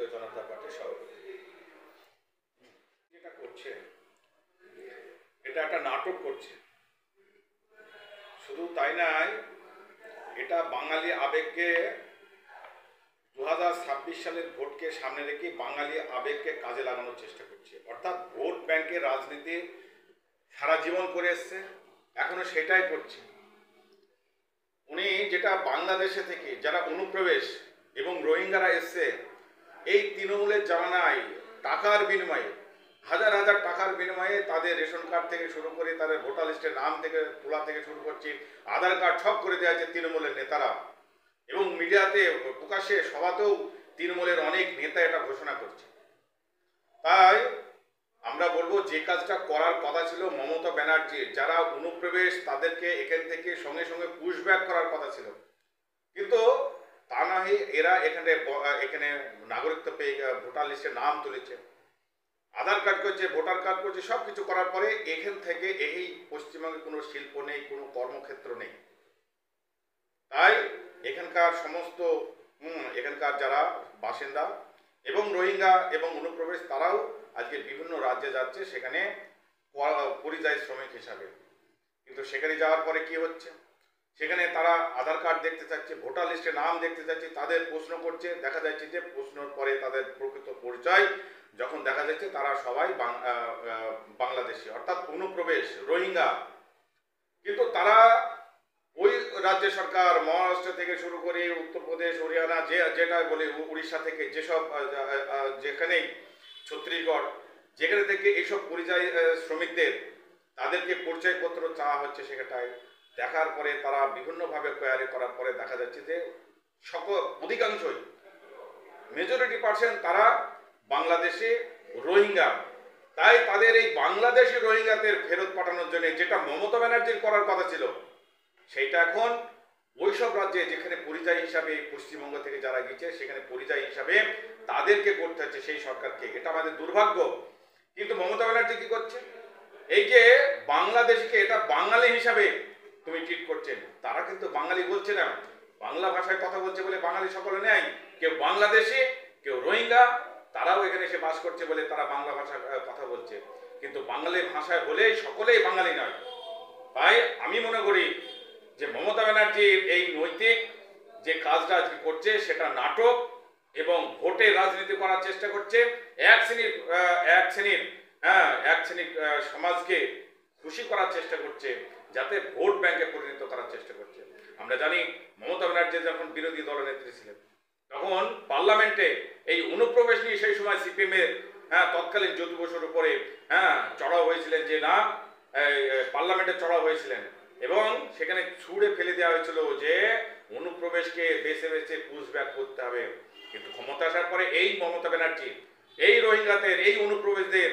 ভারতীয় জনতা পার্টির সভাপতি। যেটা করছে এটা একটা নাটক করছে, শুধু তাই নয়, এটা বাঙালি আবেগকে 2026 সালের ভোটকে সামনে রেখে বাঙালি আবেগকে কাজে লাগানোর চেষ্টা করছে। অর্থাৎ ভোট ব্যাংকের রাজনীতি সারা জীবন করে এসছে, এখনো সেটাই করছে। উনি যেটা বাংলাদেশে থেকে যারা অনুপ্রবেশ এবং রোহিঙ্গারা এসছে, এই তৃণমূলের জামানায় টাকার বিনিময়ে, হাজার হাজার টাকার বিনিময়ে তাদের রেশন কার্ড থেকে শুরু করে তাদের ভোটার লিস্টের নাম থেকে তোলা থেকে শুরু করছে, আধার কার্ড সব করে দেওয়া হচ্ছে তৃণমূলের নেতারা। এবং মিডিয়াতে প্রকাশ্যে সভাতেও তৃণমূলের অনেক নেতা এটা ঘোষণা করছে। তাই আমরা বলবো, যে কাজটা করার কথা ছিল মমতা ব্যানার্জির, যারা অনুপ্রবেশ তাদেরকে এখান থেকে সঙ্গে সঙ্গে পুশব্যাক করার কথা ছিল, কিন্তু তা না হয়ে এরা এখানে নাগরিকত্ব পেয়ে ভোটার লিস্টে নাম তুলেছে, আধার কার্ড করছে, ভোটার কার্ড করছে, সব কিছু করার পরে এখান থেকে এই পশ্চিমবঙ্গে কোনো শিল্প নেই, কোনো কর্মক্ষেত্র নেই। তাই এখানকার সমস্ত এখানকার যারা বাসিন্দা এবং রোহিঙ্গা এবং অনুপ্রবেশ, তারাও আজকে বিভিন্ন রাজ্যে যাচ্ছে সেখানে পরিযায়ী শ্রমিক হিসাবে। কিন্তু সেখানে যাওয়ার পরে কি হচ্ছে, সেখানে তারা আধার কার্ড দেখতে চাচ্ছে, ভোটার লিস্টে নাম দেখতে চাচ্ছে, তাদের প্রশ্ন করছে, দেখা যাচ্ছে যে প্রশ্নের পরে তাদের প্রকৃত পরিচয় যখন দেখা যাচ্ছে তারা সবাই বাংলাদেশি, অর্থাৎ অনুপ্রবেশ রোহিঙ্গা। কিন্তু তারা ওই রাজ্য সরকার, মহারাষ্ট্র থেকে শুরু করে উত্তরপ্রদেশ, হরিয়ানা, যেটা বলে উড়িষ্যা থেকে যেসব, যেখানেই ছত্তিশগড়, যেখানে থেকে এইসব পরিযায়ী শ্রমিকদের তাদেরকে পরিচয়পত্র চাওয়া হচ্ছে, সেখানটায় দেখার পরে তারা বিভিন্নভাবে কোয়ারি করার পরে দেখা যাচ্ছে যে অধিকাংশই মেজরিটি পার্সেন্ট তারা বাংলাদেশে রোহিঙ্গা। তাই তাদের এই বাংলাদেশি রোহিঙ্গাদের ফেরত পাঠানোর জন্য যেটা মমতা ব্যানার্জির করার কথা ছিল, সেইটা এখন ওইসব রাজ্যে যেখানে পরিযায়ী হিসাবে পশ্চিমবঙ্গ থেকে যারা গেছে সেখানে পরিযায়ী হিসাবে তাদেরকে করতে হচ্ছে সেই সরকারকে। এটা আমাদের দুর্ভাগ্য। কিন্তু মমতা ব্যানার্জি কি করছে, এই যে বাংলাদেশকে এটা বাঙালি হিসাবে তুমি ট্রিট করছেন, তারা কিন্তু বাঙালি বলছে না, বাংলা ভাষায় কথা বলছে বলে বাঙালি সকলে নেই, কেউ বাংলাদেশি, কেউ রোহিঙ্গা, তারাও এখানে এসে বাস করছে বলে তারা বাংলা ভাষায় কথা বলছে, কিন্তু বাঙালি ভাষায় বলে সকলেই বাঙালি নয়। তাই আমি মনে করি যে মমতা ব্যানার্জির এই নৈতিক যে কাজটা আজকে করছে সেটা নাটক এবং ভোটে রাজনীতি করার চেষ্টা করছে, এক শ্রেণীর সমাজকে খুশি করার চেষ্টা করছে, যাতে ভোট ব্যাংকে পরিণত করার চেষ্টা করছে। আমরা জানি মমতা ব্যানার্জি যখন বিরোধী দলনেত্রী ছিলেন, তখন পার্লামেন্টে এই অনুপ্রবেশ নিয়ে সেই সময় সিপিএম এর তৎকালীন জ্যোতি বসুর উপরে চড়াও হয়েছিলেন, যে না পার্লামেন্টে চড়াও হয়েছিলেন এবং সেখানে ছুঁড়ে ফেলে দেওয়া হয়েছিল যে অনুপ্রবেশকে বেছে বেছে পুশব্যাক করতে হবে। কিন্তু ক্ষমতা আসার পরে এই মমতা ব্যানার্জি এই রোহিঙ্গাদের, এই অনুপ্রবেশদের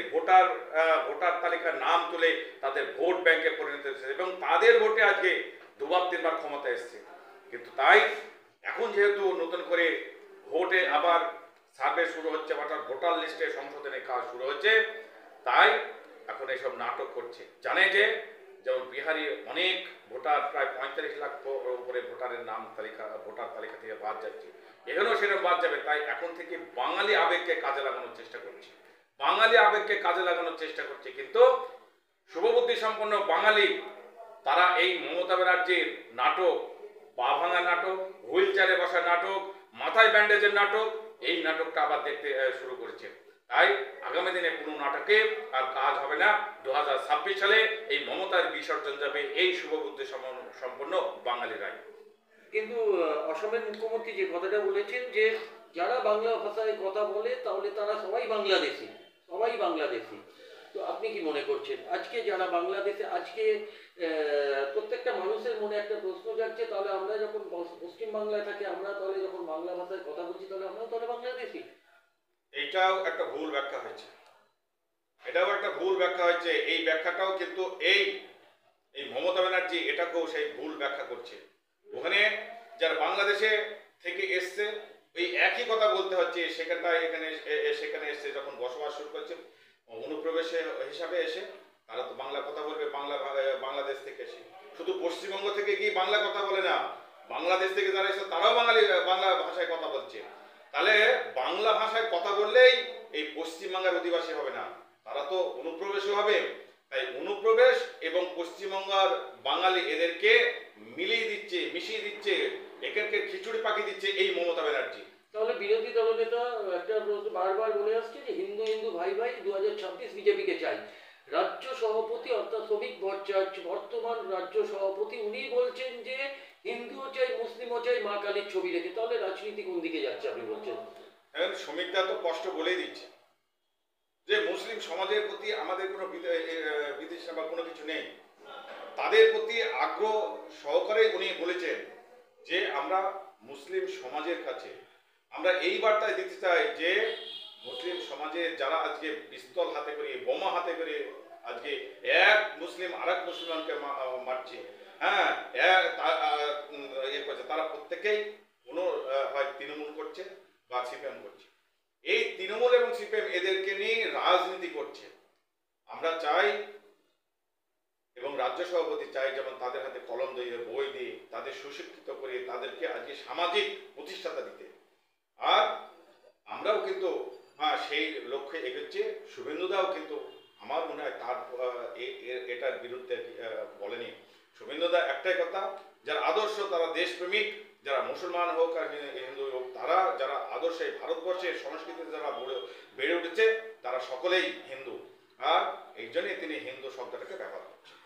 ভোটার তালিকার নাম তুলে তাদের ভোট ব্যাংকে পরিণত হয়েছে এবং তাদের ভোটে আজকে দুবার তিনবার ক্ষমতা এসছে। কিন্তু তাই এখন যেহেতু নতুন করে ভোটে আবার সার্ভে শুরু হচ্ছে, অর্থাৎ ভোটার লিস্টে সংশোধনের কাজ শুরু হচ্ছে, তাই এখন এইসব নাটক করছে। জানে যে যেমন বিহারে অনেক ভোটার, প্রায় 45 লাখ উপরে ভোটারের নাম ভোটার তালিকা থেকে বাদ যাচ্ছে, এখানেও সেরকম বাদ যাবে। তাই এখন থেকে বাঙালি আবেগকে কাজে লাগানোর চেষ্টা করছে, বাঙালি আবেগকে কাজে লাগানোর চেষ্টা করছে। কিন্তু শুভবুদ্ধি সম্পন্ন বাঙালি তারা এই মমতা ব্যানার্জির নাটক, পা ভাঙা নাটক, হুইল চেয়ারে বসা নাটক, মাথায় ব্যান্ডেজের নাটক, এই নাটকটা আবার দেখতে শুরু করেছে। তাই আগামী দিনে কোনো নাটকে আর কাজ হবে না। 2026 সালে এই মমতার বিসর্জন যাবে এই শুভবুদ্ধি সম্পন্ন বাঙালিরাই। কিন্তু অসমের মুখ্যমন্ত্রী যে কথাটা বলেছেন যে যারা বাংলা ভাষায় কথা বলে তাহলে তারা সবাই বাংলাদেশি, সবাই বাংলাদেশি। তো আপনি কি মনে করছেন আজকে যারা বাংলাদেশে, আজকে প্রত্যেকটা মানুষের মনে একটা প্রশ্ন যাচ্ছে, তাহলে আমরা যখন পশ্চিম বাংলায় থাকি, আমরা তাহলে যখন বাংলা ভাষায় কথা বলছি, তাহলে আমরাও তাহলে বাংলাদেশি? এইটাও একটা ভুল ব্যাখ্যা হয়েছে, এটাও একটা ভুল ব্যাখ্যা হয়েছে। এই ব্যাখ্যাটাও কিন্তু এই মমতা ব্যানার্জি এটাকেও সেই ভুল ব্যাখ্যা করছে। ওখানে যারা বাংলাদেশে থেকে এসছে ওই একই কথা বলতে হচ্ছে, সেখানে এসছে যখন বসবাস শুরু করছে অনুপ্রবেশ হিসাবে এসে, তারা তো বাংলা কথা বলবে, বাংলাদেশ থেকে এসে। শুধু পশ্চিমবঙ্গ থেকে গিয়ে বাংলা কথা বলে না, বাংলাদেশ থেকে যারা এসে তারাও বাংলা ভাষায় কথা বলছে। তাহলে বাংলা ভাষায় কথা বললেই এই পশ্চিমবাংলার অধিবাসী হবে না, তারা তো অনুপ্রবেশও হবে। তাই অনুপ্রবেশ এবং পশ্চিমবঙ্গের বাঙালি এদেরকে মিলিয়ে দিচ্ছে, মিশিয়ে দিচ্ছে, এখানকে খিচুড়ি পাকিয়ে দিচ্ছে এই মমতা ব্যানার্জি। তাহলে বিরোধী দলনেতা একটা প্রশ্ন বারবার বলে আসছে যে হিন্দু হিন্দু ভাই ভাই 2026 বিজেপিকে চাই। রাজ্য সভাপতি অর্থাৎ শ্রমিক ভট্টাচার্য বর্তমান রাজ্য সভাপতি, উনি বলছেন যে হিন্দুও চাই মুসলিমও চাই মা কালীর ছবি রেখে। তাহলে রাজনীতি কোন দিকে যাচ্ছে আপনি বলছেন? এখন শ্রমিকরা তো কষ্ট বলেই দিচ্ছে যে মুসলিম সমাজের প্রতি আমাদের কোনো বিদ্বেষা বা কোনো কিছু নেই, তাদের প্রতি আগ্রহ সহকারে উনি বলেছেন যে আমরা মুসলিম সমাজের কাছে আমরা এই বার্তায় দিতে চাই যে মুসলিম সমাজে যারা আজকে পিস্তল হাতে করে বোমা হাতে করে আজকে এক মুসলিম আর এক মুসলমানকে মারছে, হ্যাঁ ইয়ে করছে, তারা প্রত্যেকেই কোনো হয় তৃণমূল করছে বা সিপিএম করছে। এই তৃণমূল এবং সিপিএম এদেরকে নিয়ে রাজনীতি করছে। আমরা চাই এবং রাজ্য সভাপতি চাই যেমন তাদের হাতে কলম দিয়ে বই দিয়ে তাদের সুশিক্ষিত করে তাদেরকে আজকে সামাজিক প্রতিষ্ঠাতা দিতে। আর আমরাও কিন্তু সেই লক্ষ্যে এগোচ্ছে। শুভেন্দুদাও কিন্তু আমার মনে হয় তার এটার বিরুদ্ধে বলেনি। শুভেন্দুদা একটাই কথা, যারা আদর্শ তারা দেশপ্রেমিক, যারা মুসলমান হোক আর হিন্দু হোক, তারা যারা আদর্শে ভারতবর্ষের সংস্কৃতিতে যারা বেড়ে উঠেছে তারা সকলেই হিন্দু, আর এই জন্যই তিনি হিন্দু শব্দটাকে ব্যবহার করছেন।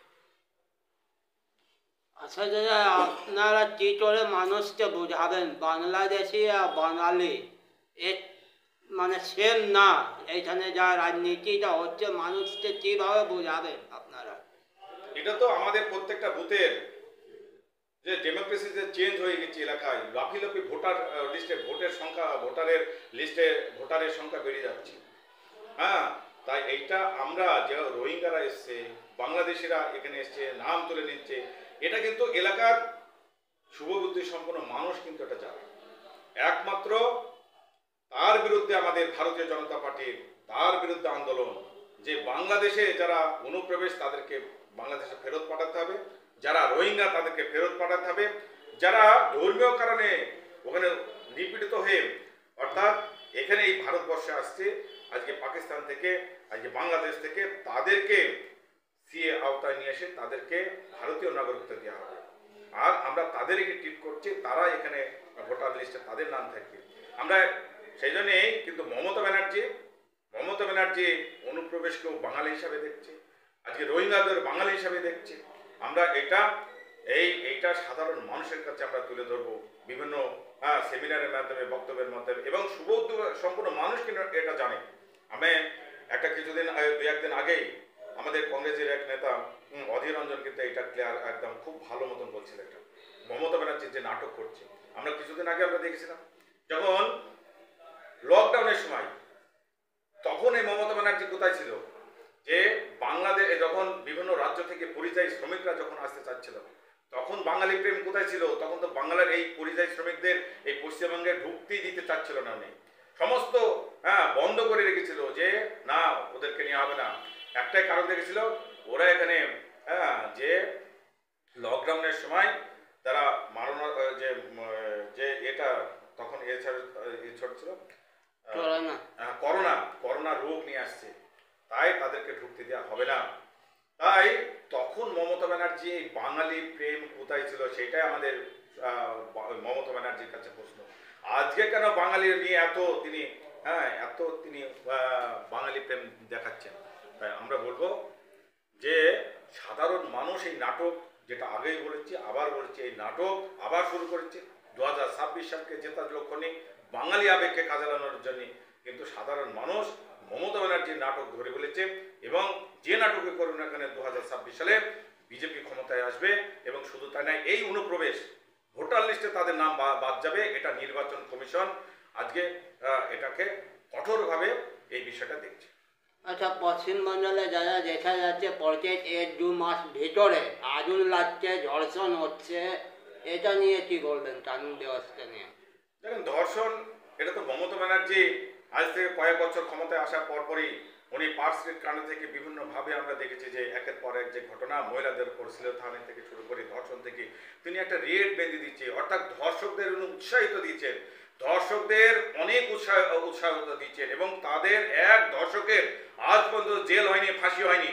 আচ্ছা দাদা, আপনারা কি করে মানুষকে বোঝাবেন বাংলাদেশি আর বাঙালি এক মানে সেম না? এইখানে যা রাজনীতিটা হচ্ছে মানুষকে কিভাবে বোঝাবেন আপনারা? এটা তো আমাদের প্রত্যেকটা বুথের যে ডেমোক্রেসি যে চেঞ্জ হয়ে গেছে এলাকায়, লাফি ভোটার লিস্টে ভোটারের লিস্টে ভোটারের সংখ্যা বেড়ে যাচ্ছে। হ্যাঁ, তাই এইটা আমরা যে রোহিঙ্গারা এসছে, বাংলাদেশিরা এখানে এসছে, নাম তুলে নিচ্ছে, এটা কিন্তু এলাকার শুভবুদ্ধি সম্পন্ন মানুষ কিন্তু এটা জানে। একমাত্র তার বিরুদ্ধে আমাদের ভারতীয় জনতা পার্টির তার বিরুদ্ধে আন্দোলন যে বাংলাদেশে যারা অনুপ্রবেশ তাদেরকে বাংলাদেশে ফেরত পাঠাতে হবে, যারা রোহিঙ্গা তাদেরকে ফেরত পাঠাতে হবে, যারা ধর্মীয় কারণে ওখানে নিপীড়িত হয়ে অর্থাৎ এখানে এই ভারতবর্ষে আসছে আজকে পাকিস্তান থেকে আজকে বাংলাদেশ থেকে, তাদেরকে সিএ আওতায় নিয়ে এসে তাদেরকে ভারতীয় নাগরিকত্ব দেওয়া হবে। আর আমরা তাদেরকে ট্রিট করছি, তারা এখানে ভোটার লিস্টে তাদের নাম থাকবে। আমরা সেই জন্যেই কিন্তু মমতা ব্যানার্জি অনুপ্রবেশকেও বাঙালি হিসাবে দেখছে, আজকে রোহিঙ্গাদের বাঙালি হিসাবে দেখছে। আমরা এইটা সাধারণ মানুষের কাছে আমরা তুলে ধরবো বিভিন্ন সেমিনারের মাধ্যমে, বক্তব্যের মাধ্যমে, এবং সুবোধ সম্পূর্ণ মানুষ কিন্তু এটা জানে। আমি একটা কিছুদিন দু একদিন আগেই আমাদের কংগ্রেসের এক নেতা অধীর রঞ্জন কিন্তু এটা ক্লিয়ার একদম খুব ভালো মতন বলছিল, এটা মমতা ব্যানার্জির যে নাটক করছে। আমরা কিছুদিন আগে আমরা দেখেছিলাম যখন লকডাউনের সময়, তখন এই মমতা ব্যানার্জি কোথায় ছিল, যে বাংলাদেশ যখন বিভিন্ন রাজ্য থেকে পরিযায়ী শ্রমিকরা যখন আসতে চাচ্ছিল, তখন বাঙালি প্রেম কোথায় ছিল? তখন তো বাংলার এই পরিযায়ী শ্রমিকদের এই পশ্চিমবঙ্গে ঢুকতেই দিতে চাচ্ছিল না, উনি সমস্ত বন্ধ করে রেখেছিল যে না ওদেরকে নিয়ে হবে না। একটাই কারণ দেখেছিল, ওরা এখানে যে লকডাউনের সময় তারা যে এটা তখন ছিল করোনা রোগ নিয়ে আসছে, তাই তাদেরকে ঢুকতে দেওয়া হবে না। তাই তখন মমতা ব্যানার্জি এই বাঙালি প্রেম কোথায় ছিল সেটাই আমাদের মমতা ব্যানার্জির কাছে প্রশ্ন। আজকে কেন বাঙালি নিয়ে এত তিনি বাঙালি প্রেম দেখাচ্ছেন? তাই আমরা বলবো যে সাধারণ মানুষ এই নাটক, যেটা আগেই বলেছি আবার বলছি, এই নাটক আবার শুরু করেছে 2026 সালকে জেতার লক্ষ্য নেই, বাঙালি আবেগকে কাজে লাগানোর জন্য। কিন্তু সাধারণ মানুষ মমতা ব্যানার্জির নাটক ধরে ফেলেছে, এবং যে নাটকে করুন না কেন 2026 সালে বিজেপি ক্ষমতায় আসবে। এবং শুধু তাই নয়, এই অনুপ্রবেশ ভোটার লিস্টে তাদের নাম বাদ যাবে। এটা নির্বাচন কমিশন আজকে এটাকে কঠোরভাবে এই বিষয়টা দেখছে। আচ্ছা, পশ্চিমবঙ্গে যারা দেখা যাচ্ছে প্রত্যেক 1-2 মাস ভিতরে আগুন লাগছে, ধর্ষণ হচ্ছে, এটা নিয়ে কি বলবেন কানুন ব্যবস্থা নিয়ে? দেখেন, ধর্ষণ এটা তো মমতা ব্যানার্জি আজ থেকে কয়েক বছর ক্ষমতায় আসার পরপরই উনি পার্ক স্ট্রিট কাণ্ড থেকে বিভিন্নভাবে আমরা দেখেছি যে একের পর এক যে ঘটনা, মহিলাদের উপর শ্লীলতাহানি থেকে শুরু করে ধর্ষণ থেকে তিনি একটা রেট বেঁধে দিচ্ছে, অর্থাৎ ধর্ষকদের উনি উৎসাহিত দিচ্ছেন দর্শকদের অনেক উৎসাহ দিচ্ছেন এবং তাদের এক দর্শকের আজ পর্যন্ত জেল হয়নি, ফাঁসি হয়নি।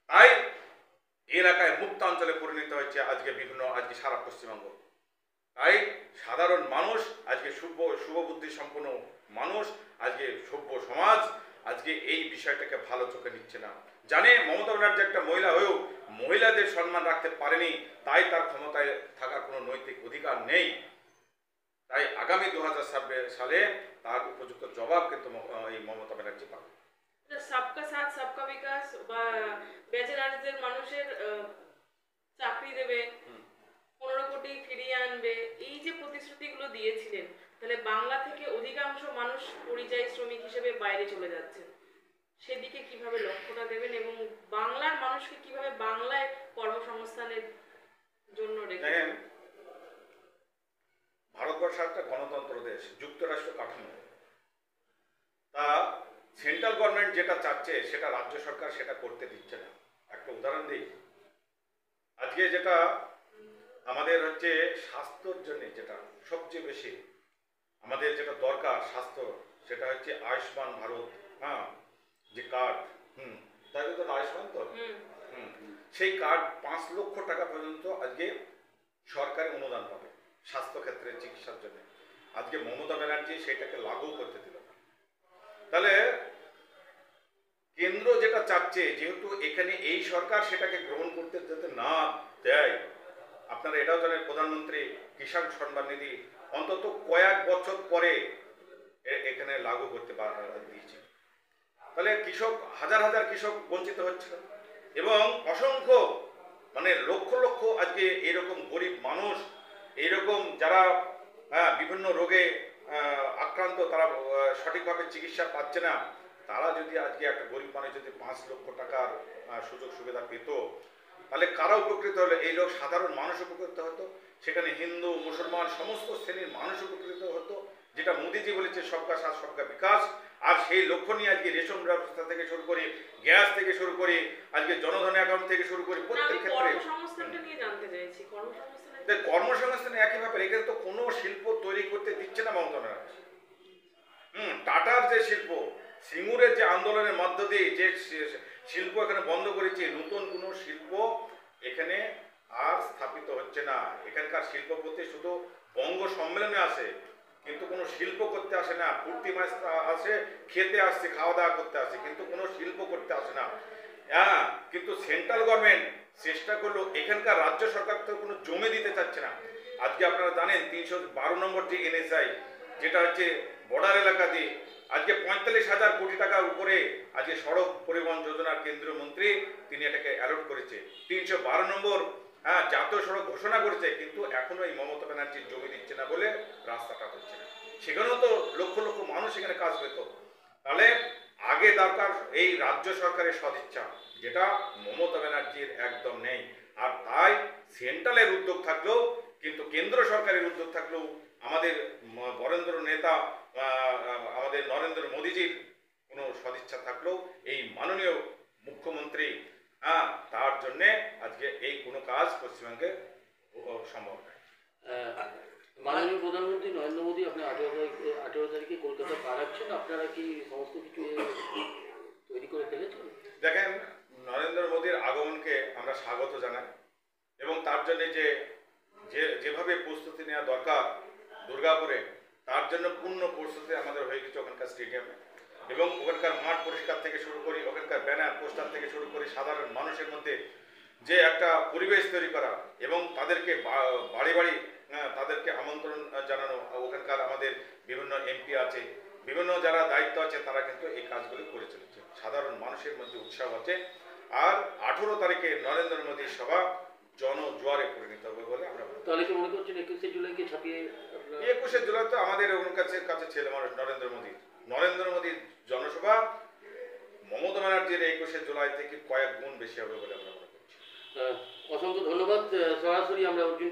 তাই এলাকায় মুক্তাঞ্চলে পরিণত হচ্ছে আজকে আজকে সারা পশ্চিমবঙ্গ। তাই সাধারণ মানুষ আজকে শুভবুদ্ধি সম্পন্ন মানুষ, আজকে সভ্য সমাজ আজকে এই বিষয়টাকে ভালো চোখে নিচ্ছে না। জানে মমতা ব্যানার্জি একটা মহিলা হয়েও মহিলাদের সম্মান রাখতে পারেনি, তাই তার ক্ষমতায় থাকার কোনো নৈতিক অধিকার নেই। তাই আগামী 2026 সালে তার উপযুক্ত জবাব কিন্তু এই মমতা ব্যানার্জি পাবে। সবকা সাথ সবকা বিকাশ বা ব্যাচেলারদের মানুষের চাকরি দেবে, 15 কোটি ফিরিয়ে আনবে, এই যে প্রতিশ্রুতিগুলো দিয়েছিলেন, তাহলে বাংলা থেকে অধিকাংশ মানুষ পরিযায়ী শ্রমিক হিসেবে বাইরে চলে যাচ্ছে, সেদিকে কিভাবে লক্ষ্যটা দেবেন এবং বাংলার মানুষকে কিভাবে বাংলায় কর্মসংস্থানের জন্য রেখে? ভারতবর্ষ একটা গণতন্ত্র দেশ, যুক্তরাষ্ট্র কাঠামো। তা সেন্ট্রাল গভর্নমেন্ট যেটা চাচ্ছে সেটা রাজ্য সরকার সেটা করতে দিচ্ছে না। একটা উদাহরণ দিই, আজকে যেটা আমাদের হচ্ছে স্বাস্থ্যর জন্য যেটা সবচেয়ে বেশি আমাদের যেটা দরকার স্বাস্থ্য, সেটা হচ্ছে আয়ুষ্মান ভারত, হ্যাঁ, যে কার্ড, তাই তো আয়ুষ্মান তো, সেই কার্ড 5 লক্ষ টাকা পর্যন্ত আজকে সরকারি অনুদান পাবে স্বাস্থ্য ক্ষেত্রে চিকিৎসার জন্য। আজকে মমতা ব্যানার্জি সেটাকে লাগু করতে দিল না। তাহলে কেন্দ্র যেটা চাচ্ছে, যেহেতু এখানে এই সরকার সেটাকে গ্রহণ করতে যাতে না দেয়, আপনারা এটাও জানেন প্রধানমন্ত্রী কিষাণ সম্মান নিধি অন্তত কয়েক বছর পরে এখানে লাগু করতে দিয়েছে। তাহলে কৃষক, হাজার হাজার কৃষক বঞ্চিত হচ্ছে এবং অসংখ্য মানে লক্ষ লক্ষ আজকে এরকম গরিব মানুষ, এইরকম যারা বিভিন্ন রোগে আক্রান্ত, তারা সঠিকভাবে চিকিৎসা পাচ্ছে না, তারা যদি আজকে একটা গরিব মানুষ যদি 5 লক্ষ টাকার সুযোগ সুবিধা পেত, তাহলে কারা উপকৃত হলো? এই লোক সাধারণ মানুষ উপকৃত হতো, সেখানে হিন্দু মুসলমান সমস্ত শ্রেণীর মানুষ উপকৃত হতো, যেটা মোদিজি বলেছে সবকা সাথ সবকা বিকাশ। আর সেই লক্ষ্য নিয়ে আজকে রেশন ব্যবস্থা থেকে শুরু করে, গ্যাস থেকে শুরু করে, আজকে জনধন অ্যাকাউন্ট থেকে শুরু করে প্রত্যেক ক্ষেত্রে কর্মসংস্থানটা নিয়ে জানতে চাইছি। কর্মসংস্থানে একই ব্যাপার, এখানে তো কোনো শিল্প তৈরি করতে দিচ্ছে না মমতা ব্যানার্জি। টাটার যে শিল্প, সিঙ্গুরের যে আন্দোলনের মধ্য দিয়ে যে শিল্প এখানে বন্ধ করেছে, নতুন কোনো শিল্প এখানে আর স্থাপিত হচ্ছে না। এখানকার শিল্পপতি শুধু বঙ্গ সম্মেলনে আসে, কিন্তু কোনো শিল্প করতে আসে না। পূর্তি মাস আসে, খেতে আসছে, খাওয়া দাওয়া করতে আসে, কিন্তু কোনো শিল্প করতে আসে না। হ্যাঁ, কিন্তু সেন্ট্রাল গভর্নমেন্ট চেষ্টা করলো, এখানকার রাজ্য সরকার তো কোনো জমি দিতে চাচ্ছে না। আজকে আপনারা জানেন 312 নম্বর যে NSI, যেটা হচ্ছে বর্ডার এলাকা দিয়ে, আজকে 45,000 কোটি টাকার উপরে আজকে সড়ক পরিবহন যোজনার কেন্দ্রীয় মন্ত্রী তিনি এটাকে অ্যালট করেছে। 312 নম্বর জাতীয় সড়ক ঘোষণা করেছে, কিন্তু এখনো এই মমতা ব্যানার্জির জমি দিচ্ছে না বলে রাস্তাটা হচ্ছে না। সেখানেও তো লক্ষ লক্ষ মানুষ এখানে কাজ পেত। তাহলে আগে দরকার এই রাজ্য সরকারের সদিচ্ছা, যেটা মমতা ব্যানার্জির একদম নেই। আর তাই সেন্ট্রালের উদ্যোগ থাকলেও, কিন্তু কেন্দ্র সরকারের উদ্যোগ থাকলেও, আমাদের বরেন্দ্র নেতা আমাদের নরেন্দ্র মোদীজির কোনো সদিচ্ছা থাকলেও এই মাননীয় মুখ্যমন্ত্রী তার জন্যে আজকে এই কোনো কাজ পশ্চিমবঙ্গে সম্ভব নয়। মাননীয় প্রধানমন্ত্রী নরেন্দ্র মোদী আপনি 18 তারিখে কলকাতা পা রাখছেন, আপনারা কি সমস্ত কিছু তৈরি করে ফেলেছেন? দেখেন, নরেন্দ্র মোদীর আগমনকে আমরা স্বাগত জানাই এবং তার জন্য যেভাবে প্রস্তুতি নেওয়া দরকার দুর্গাপুরে, তার জন্য পূর্ণ প্রস্তুতি আমাদের হয়ে গেছে ওখানকার স্টেডিয়ামে। এবং ওখানকার মাঠ পরিষ্কার থেকে শুরু করি, ওখানকার ব্যানার পোস্টার থেকে শুরু করি, সাধারণ মানুষের মধ্যে যে একটা পরিবেশ তৈরি করা এবং তাদেরকে বাড়ি বাড়ি তাদেরকে আমন্ত্রণ জানানো। ওখানকার আমাদের বিভিন্ন MP আছে, বিভিন্ন যারা দায়িত্ব আছে, তারা কিন্তু এই কাজগুলি করে চলেছে। সাধারণ মানুষের মধ্যে উৎসাহ আছে। আর 18 তারিখে নরেন্দ্র মোদীর সভা জনজোয়ারে পরিণত হবে বলে আমরা। তাহলে কি মনে করছেন 21শে জুলাইকে ছাপিয়ে? 21শে জুলাই তো আমাদের ওখান কাছে ছেলে মানুষ নরেন্দ্র মোদীর জনসভা মমতা ব্যানার্জির 21শে জুলাই থেকে কয়েক গুণ বেশি হবে বলে আমরা মনে করছি। অসংখ্য ধন্যবাদ। সরাসরি আমরা অর্জুন